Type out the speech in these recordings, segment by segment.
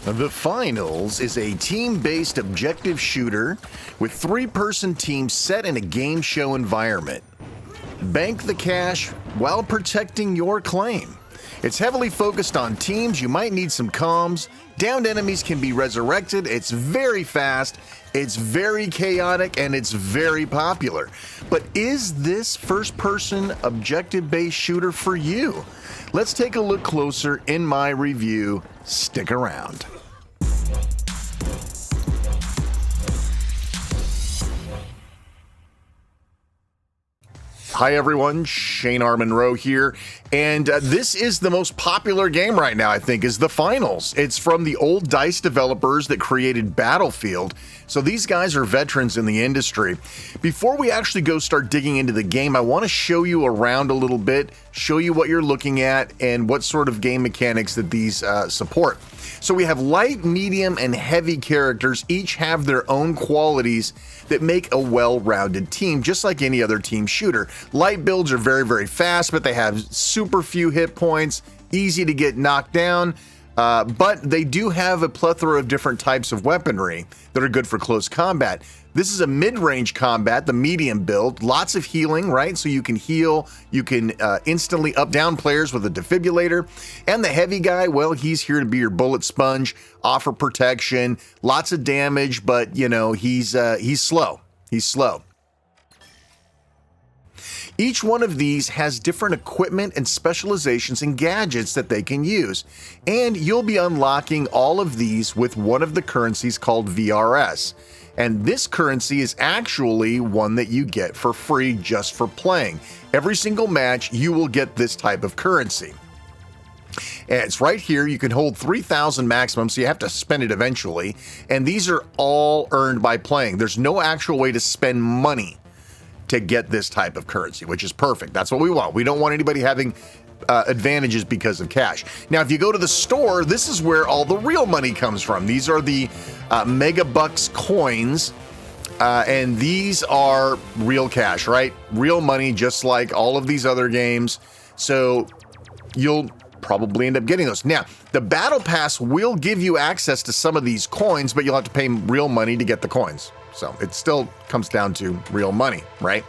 The Finals is a team-based objective shooter with three-person teams set in a game show environment. Bank the cash while protecting your claim. It's heavily focused on teams. You might need some comms. Downed enemies can be resurrected. It's very fast, it's very chaotic, and it's very popular. But is this first-person objective-based shooter for you? Let's take a look closer in my review. Stick around. Hi everyone, Shane R. Monroe here, and this is the most popular game right now, I think, is The Finals. It's from the old DICE developers that created Battlefield, so these guys are veterans in the industry. Before we actually go start digging into the game, I want to show you around a little bit, show you what you're looking at, and what sort of game mechanics that these support. So we have light, medium, and heavy characters. Each have their own qualities that make a well-rounded team, just like any other team shooter. Light builds are very, very fast, but they have super few hit points, easy to get knocked down, but they do have a plethora of different types of weaponry that are good for close combat. This is a mid-range combat, the medium build, lots of healing, right? So you can heal, you can instantly up-down players with a defibrillator. And the heavy guy, well, he's here to be your bullet sponge, offer protection, lots of damage, but you know, he's slow. He's slow. Each one of these has different equipment and specializations and gadgets that they can use. And you'll be unlocking all of these with one of the currencies called VRS. And this currency is actually one that you get for free just for playing. Every single match, you will get this type of currency. And it's right here. You can hold 3,000 maximum, so you have to spend it eventually. And these are all earned by playing. There's no actual way to spend money to get this type of currency, which is perfect. That's what we want. We don't want anybody having advantages because of cash. Now, if you go to the store, this is where all the real money comes from. These are the Megabucks coins, and these are real cash, right? Real money, just like all of these other games. So you'll probably end up getting those. Now, the Battle Pass will give you access to some of these coins, but you'll have to pay real money to get the coins. So it still comes down to real money, right?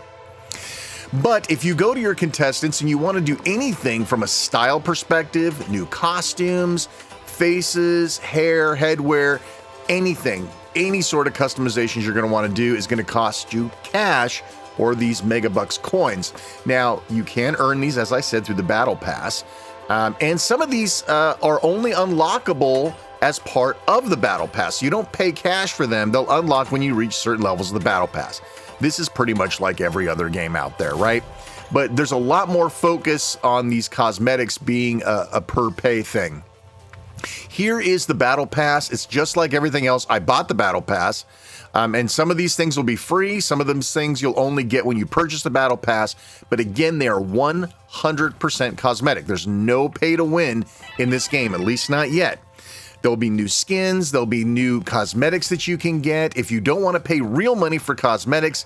But if you go to your contestants and you want to do anything from a style perspective, new costumes, faces, hair, headwear, anything, any sort of customizations you're going to want to do is going to cost you cash or these Megabucks coins. Now, you can earn these, as I said, through the Battle Pass. And some of these are only unlockable as part of the Battle Pass. You don't pay cash for them. They'll unlock when you reach certain levels of the Battle Pass. This is pretty much like every other game out there, right? But there's a lot more focus on these cosmetics being a per pay thing. Here is the Battle Pass. It's just like everything else. I bought the Battle Pass, and some of these things will be free. Some of those things you'll only get when you purchase the Battle Pass. But again, they are 100% cosmetic. There's no pay to win in this game, at least not yet. There'll be new skins, there'll be new cosmetics that you can get. If you don't want to pay real money for cosmetics,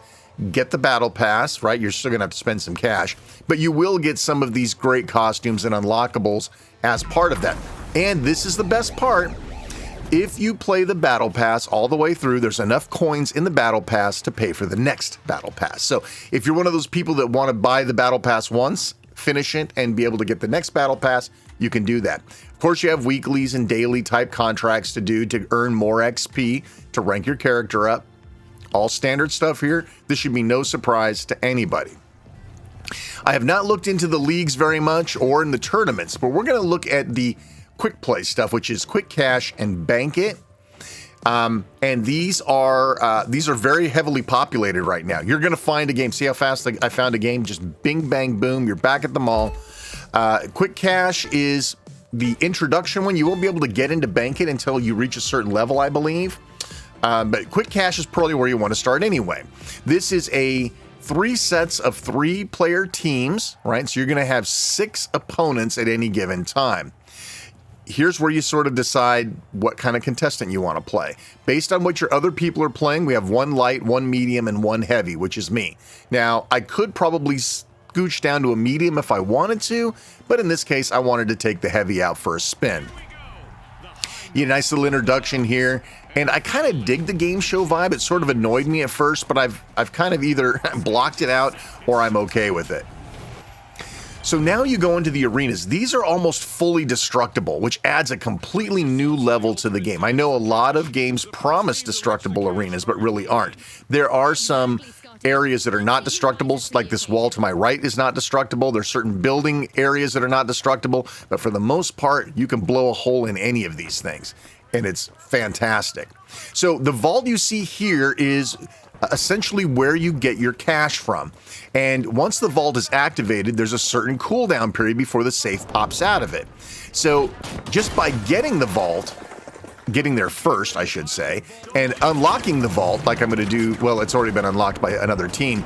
get the Battle Pass, right? You're still going to have to spend some cash, but you will get some of these great costumes and unlockables as part of that. And this is the best part. If you play the Battle Pass all the way through, there's enough coins in the Battle Pass to pay for the next Battle Pass. So if you're one of those people that want to buy the Battle Pass once, finish it, and be able to get the next Battle Pass, you can do that. Of course, you have weeklies and daily type contracts to do to earn more XP to rank your character up. All standard stuff here. This should be no surprise to anybody. I have not looked into the leagues very much or in the tournaments, but we're going to look at the quick play stuff, which is quick cash and bank it. And these are very heavily populated right now. You're going to find a game. See how fast I found a game? Just bing, bang, boom. You're back at the mall. Quick cash is the introduction one. You won't be able to get into bank it until you reach a certain level, I believe. But quick cash is probably where you want to start anyway. This is a 3 sets of 3-player teams, right? So you're going to have 6 opponents at any given time. Here's where you sort of decide what kind of contestant you want to play. Based on what your other people are playing, we have 1 light, 1 medium, and 1 heavy, which is me. Now, I could probably scooch down to a medium if I wanted to, but in this case, I wanted to take the heavy out for a spin. You get a nice little introduction here, and I kind of dig the game show vibe. It sort of annoyed me at first, but I've kind of either blocked it out or I'm okay with it. So now you go into the arenas. These are almost fully destructible, which adds a completely new level to the game. I know a lot of games promise destructible arenas, but really aren't. There are some areas that are not destructible, like this wall to my right is not destructible. There's certain building areas that are not destructible, but for the most part, you can blow a hole in any of these things, and it's fantastic. So the vault you see here is essentially where you get your cash from. And once the vault is activated, there's a certain cooldown period before the safe pops out of it. So just by getting the vault, getting there first, I should say, and unlocking the vault, like I'm going to do, well, it's already been unlocked by another team,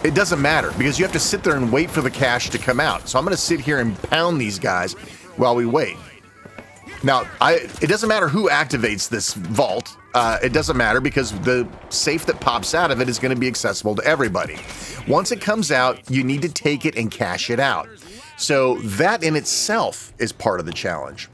it doesn't matter because you have to sit there and wait for the cash to come out. So I'm going to sit here and pound these guys while we wait. Now, it doesn't matter who activates this vault. It doesn't matter because the safe that pops out of it is going to be accessible to everybody. Once it comes out, you need to take it and cash it out. So that in itself is part of the challenge.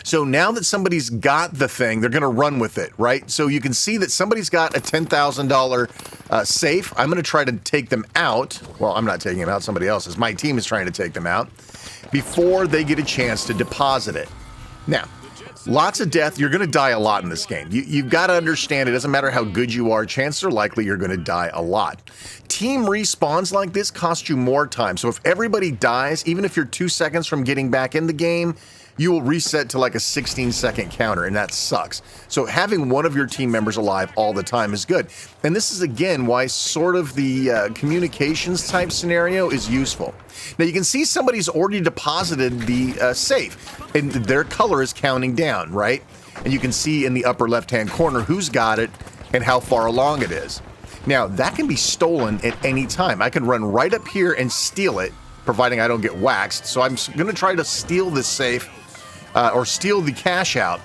So now that somebody's got the thing, they're going to run with it, right? So you can see that somebody's got a $10,000 safe. I'm going to try to take them out. Well, I'm not taking them out. Somebody else is. My team is trying to take them out before they get a chance to deposit it. Now, lots of death. You're going to die a lot in this game. You've got to understand it doesn't matter how good you are. Chances are likely you're going to die a lot. Team respawns like this cost you more time. So if everybody dies, even if you're 2 seconds from getting back in the game, you will reset to like a 16-second counter, and that sucks. So having one of your team members alive all the time is good. And this is, again, why sort of the communications type scenario is useful. Now, you can see somebody's already deposited the safe, and their color is counting down, right? And you can see in the upper left-hand corner who's got it and how far along it is. Now, that can be stolen at any time. I can run right up here and steal it, providing I don't get waxed. So I'm going to try to steal this safe or steal the cash out.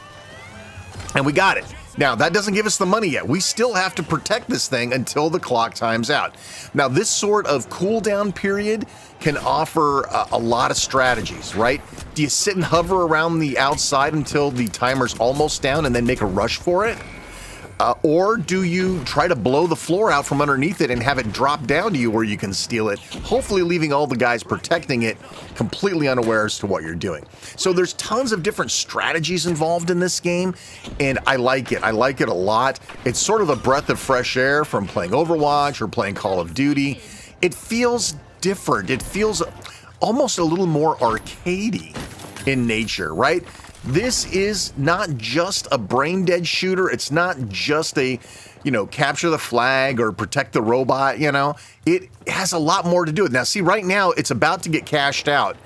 And we got it. Now, that doesn't give us the money yet. We still have to protect this thing until the clock times out. Now, this sort of cooldown period can offer a lot of strategies, right? Do you sit and hover around the outside until the timer's almost down and then make a rush for it? Or do you try to blow the floor out from underneath it and have it drop down to you where you can steal it, hopefully leaving all the guys protecting it completely unaware as to what you're doing? So there's tons of different strategies involved in this game, and I like it. I like it a lot. It's sort of a breath of fresh air from playing Overwatch or playing Call of Duty. It feels different. It feels almost a little more arcadey in nature, right? This is not just a brain-dead shooter. It's not just a, capture the flag or protect the robot, It has a lot more to do with it. Now, see, right now, it's about to get cashed out.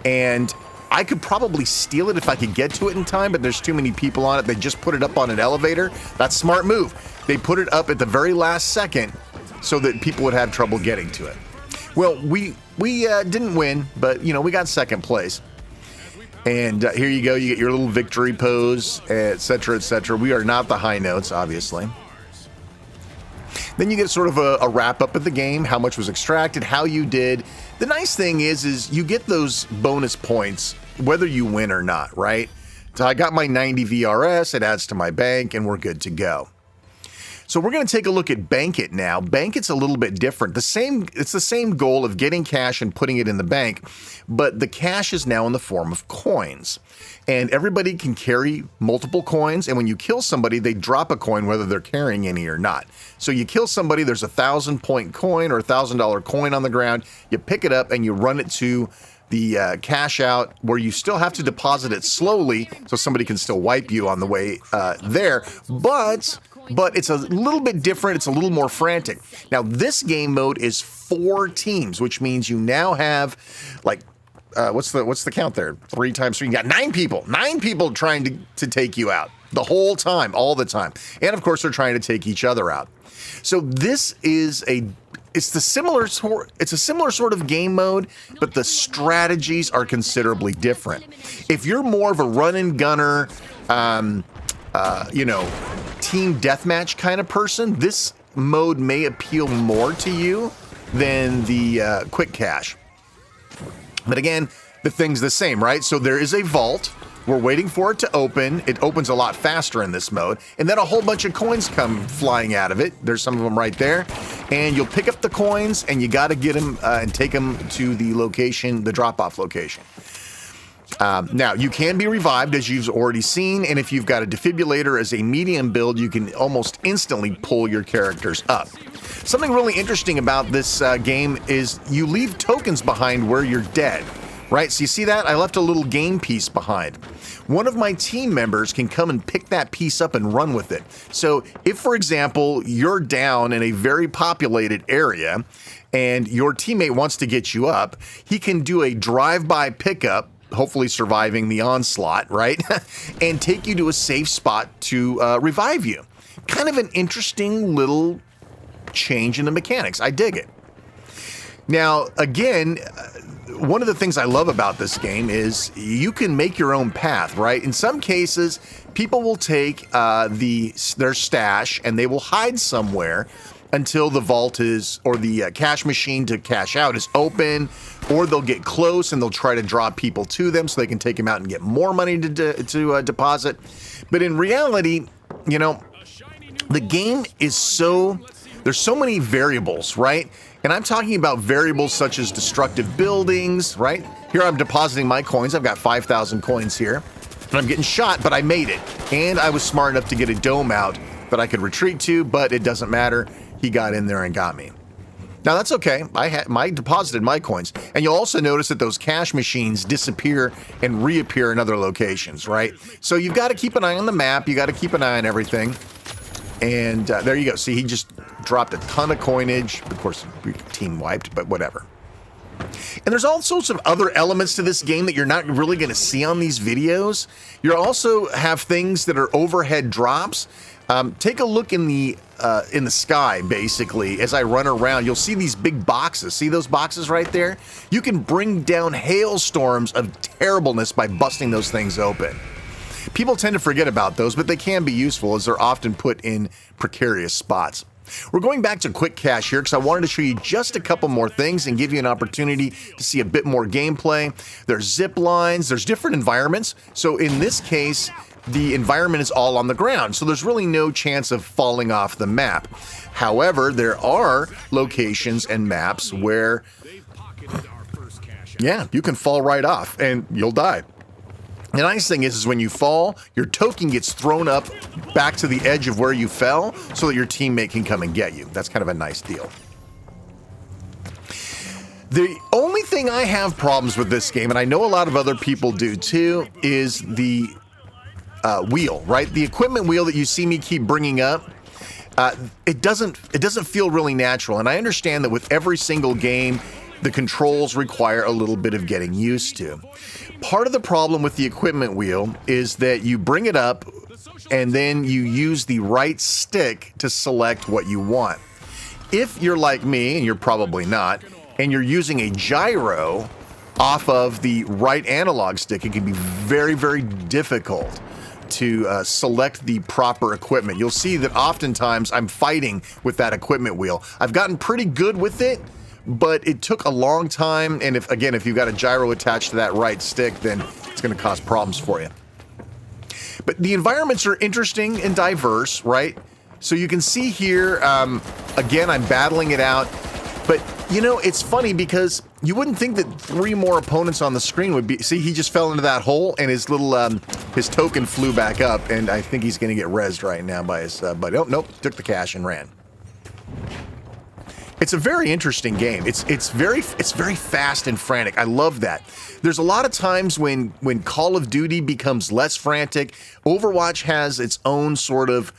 And I could probably steal it if I could get to it in time, but there's too many people on it. They just put it up on an elevator. That's a smart move. They put it up at the very last second so that people would have trouble getting to it. Well, we didn't win, but, we got second place. And here you go. You get your little victory pose, etc., etc. We are not the high notes, obviously. Then you get sort of a wrap up of the game, how much was extracted, how you did. The nice thing is you get those bonus points whether you win or not, right? So I got my 90 VRS, it adds to my bank, and we're good to go. So we're going to take a look at Bank It now. Bank It's a little bit different. It's the same goal of getting cash and putting it in the bank, but the cash is now in the form of coins. And everybody can carry multiple coins, and when you kill somebody, they drop a coin whether they're carrying any or not. So you kill somebody, there's a 1,000-point coin or $1,000 coin on the ground. You pick it up and you run it to the cash out where you still have to deposit it slowly so somebody can still wipe you on the way there. But it's a little bit different. It's a little more frantic. Now, this game mode is 4 teams, which means you now have, like, what's the count there? 3 times 3. You got 9 people. 9 people trying to take you out the whole time, all the time. And, of course, they're trying to take each other out. So this is it's a similar sort of game mode, but the strategies are considerably different. If you're more of a run and gunner, team deathmatch kind of person, this mode may appeal more to you than the quick cash. But again, the thing's the same, right? So there is a vault. We're waiting for it to open. It opens a lot faster in this mode. And then a whole bunch of coins come flying out of it. There's some of them right there. And you'll pick up the coins, and you got to get them and take them to the location, the drop-off location. Now, you can be revived, as you've already seen, and if you've got a defibrillator as a medium build, you can almost instantly pull your characters up. Something really interesting about this game is you leave tokens behind where you're dead, right? So you see that? I left a little game piece behind. One of my team members can come and pick that piece up and run with it. So if, for example, you're down in a very populated area and your teammate wants to get you up, he can do a drive-by pickup, hopefully surviving the onslaught, right? and take you to a safe spot to revive you. Kind of an interesting little change in the mechanics. I dig it. Now, again, one of the things I love about this game is you can make your own path, right? In some cases, people will take their stash and they will hide somewhere until the vault is, or the cash machine to cash out is open, or they'll get close and they'll try to draw people to them so they can take them out and get more money to deposit. But in reality, you know, the game is there's so many variables, right? And I'm talking about variables such as destructive buildings, right? Here I'm depositing my coins. I've got 5,000 coins here. And I'm getting shot, but I made it. And I was smart enough to get a dome out that I could retreat to, but it doesn't matter. He got in there and got me. Now that's okay. I deposited my coins. And you'll also notice that those cash machines disappear and reappear in other locations, right? So you've got to keep an eye on the map. You got to keep an eye on everything. And there you go. See, he just dropped a ton of coinage. Of course, we team wiped, but whatever. And there's all sorts of other elements to this game that you're not really going to see on these videos. You also have things that are overhead drops. Take a look in the sky, basically. As I run around, you'll see these big boxes. See those boxes right there? You can bring down hailstorms of terribleness by busting those things open. People tend to forget about those, but they can be useful as they're often put in precarious spots. We're going back to Quick Cash here because I wanted to show you just a couple more things and give you an opportunity to see a bit more gameplay. There's zip lines, there's different environments. So in this case, the environment is all on the ground, so there's really no chance of falling off the map. However, there are locations and maps where, yeah, you can fall right off and you'll die. The nice thing is when you fall, your token gets thrown up back to the edge of where you fell so that your teammate can come and get you. That's kind of a nice deal. The only thing I have problems with this game, and I know a lot of other people do too, is the wheel, right? The equipment wheel that you see me keep bringing up. It doesn't feel really natural, and I understand that with every single game, the controls require a little bit of getting used to. Part of the problem with the equipment wheel is that you bring it up and then you use the right stick to select what you want. If you're like me, and you're probably not, and you're using a gyro off of the right analog stick, it can be very, very difficult to select the proper equipment. You'll see that oftentimes I'm fighting with that equipment wheel. I've gotten pretty good with it, but it took a long time, and if you've got a gyro attached to that right stick, then it's going to cause problems for you. But the environments are interesting and diverse, right? So you can see here, again, I'm battling it out, but you know, it's funny because you wouldn't think that 3 more opponents on the screen would be, see, he just fell into that hole and his little, his token flew back up, and I think he's going to get rezzed right now by his buddy. Oh, nope, took the cash and ran. It's a very interesting game. It's very fast and frantic. I love that. There's a lot of times when Call of Duty becomes less frantic. Overwatch has its own sort of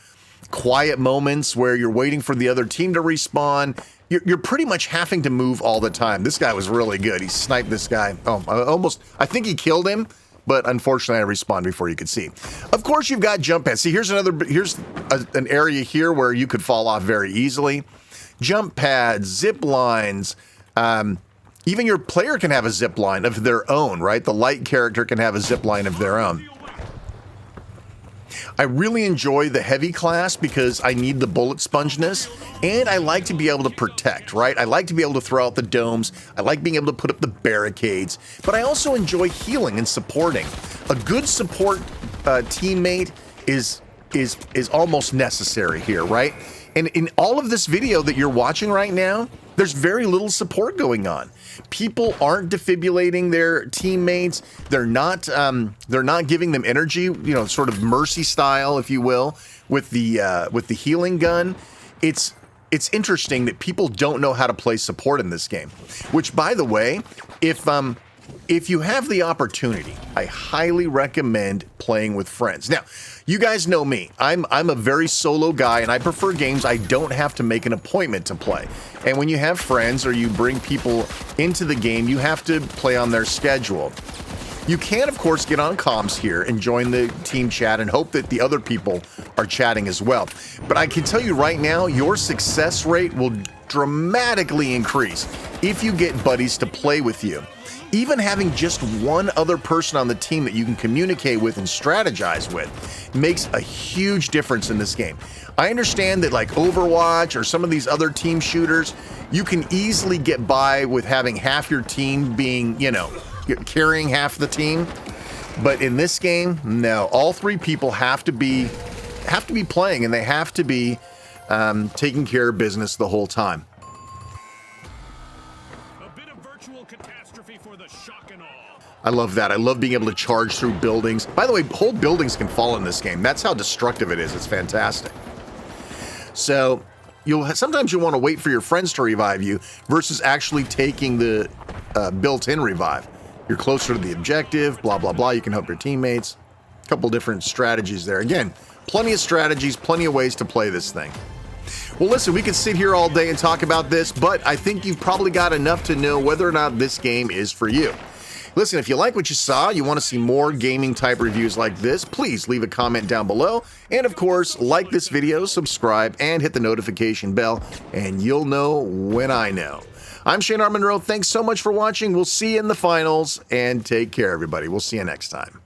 quiet moments where you're waiting for the other team to respawn. You're pretty much having to move all the time. This guy was really good. He sniped this guy. Oh, I think he killed him, but unfortunately I respawned before you could see. Of course, you've got jump pads. See, here's an area here where you could fall off very easily. Jump pads, zip lines, even your player can have a zip line of their own, right? The light character can have a zip line of their own. I really enjoy the heavy class because I need the bullet spongeness, and I like to be able to protect, right? I like to be able to throw out the domes. I like being able to put up the barricades, but I also enjoy healing and supporting. a good support teammate is almost necessary here, right? And in all of this video that you're watching right now, there's very little support going on. People aren't defibrillating their teammates. They're not giving them energy, you know, sort of Mercy style, if you will, with the healing gun. It's interesting that people don't know how to play support in this game. Which, by the way, if you have the opportunity, I highly recommend playing with friends. Now, you guys know me. I'm a very solo guy, and I prefer games I don't have to make an appointment to play. And when you have friends or you bring people into the game, you have to play on their schedule. You can, of course, get on comms here and join the team chat and hope that the other people are chatting as well. But I can tell you right now, your success rate will dramatically increase if you get buddies to play with you. Even having just one other person on the team that you can communicate with and strategize with makes a huge difference in this game. I understand that like Overwatch or some of these other team shooters, you can easily get by with having half your team being, you know, carrying half the team. But in this game, no, all three people have to be playing, and they have to be taking care of business the whole time. I love that. I love being able to charge through buildings. By the way, whole buildings can fall in this game. That's how destructive it is. It's fantastic. So sometimes you'll want to wait for your friends to revive you versus actually taking the built-in revive. You're closer to the objective, blah, blah, blah. You can help your teammates. A couple different strategies there. Again, plenty of strategies, plenty of ways to play this thing. Well, listen, we could sit here all day and talk about this, but I think you've probably got enough to know whether or not this game is for you. Listen, if you like what you saw, you want to see more gaming type reviews like this, please leave a comment down below. And of course, like this video, subscribe, and hit the notification bell, and you'll know when I know. I'm Shane R. Monroe. Thanks so much for watching. We'll see you in the finals, and take care, everybody. We'll see you next time.